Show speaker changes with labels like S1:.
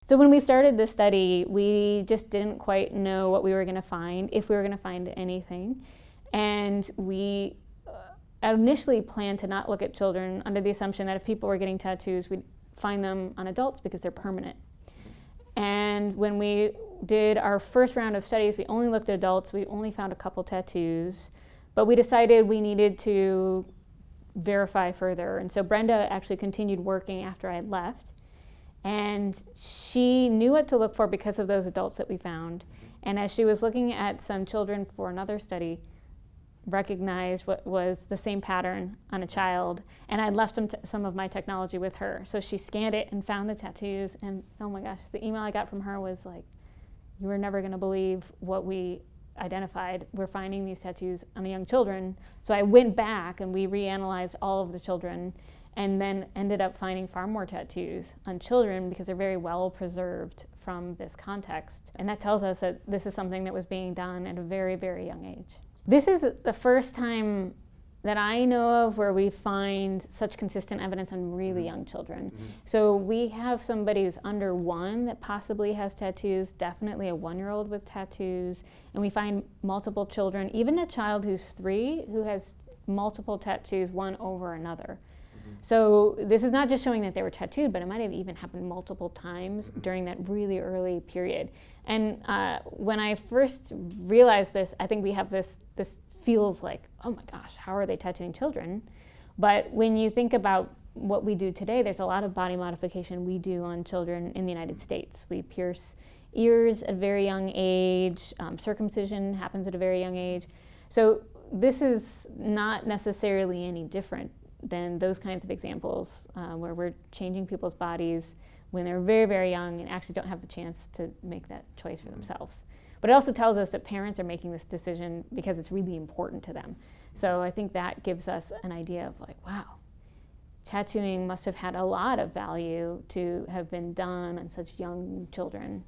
S1: So when we started this study, we just didn't quite know what we were going to find, if we were going to find anything. And we initially planned to not look at children under the assumption that if people were getting tattoos, we'd find them on adults because they're permanent. And when we did our first round of studies, we only looked at adults. We only found a couple tattoos, but we decided we needed to verify further. And so Brenda actually continued working after I had left. And she knew what to look for because of those adults that we found. And as she was looking at some children for another study, recognized what was the same pattern on a child. And I left some of my technology with her. So she scanned it and found the tattoos. And oh my gosh, the email I got from her was like, you were never going to believe what we identified. We're finding these tattoos on the young children. So I went back and we reanalyzed all of the children and then ended up finding far more tattoos on children because they're very well preserved from this context. And that tells us that this is something that was being done at a very, very young age. This is the first time that I know of where we find such consistent evidence on really young children. Mm-hmm. So we have somebody who's under 1 that possibly has tattoos, definitely a 1-year-old with tattoos, and we find multiple children, even a child who's 3 who has multiple tattoos, one over another. Mm-hmm. So this is not just showing that they were tattooed, but it might have even happened multiple times during that really early period. And when I first realized this, I think we have this feels like, oh my gosh, how are they tattooing children? But when you think about what we do today, there's a lot of body modification we do on children in the United States. We pierce ears at a very young age, circumcision happens at a very young age. So this is not necessarily any different than those kinds of examples where we're changing people's bodies when they're very, very young and actually don't have the chance to make that choice for themselves. But it also tells us that parents are making this decision because it's really important to them. So I think that gives us an idea of like, wow, tattooing must have had a lot of value to have been done on such young children.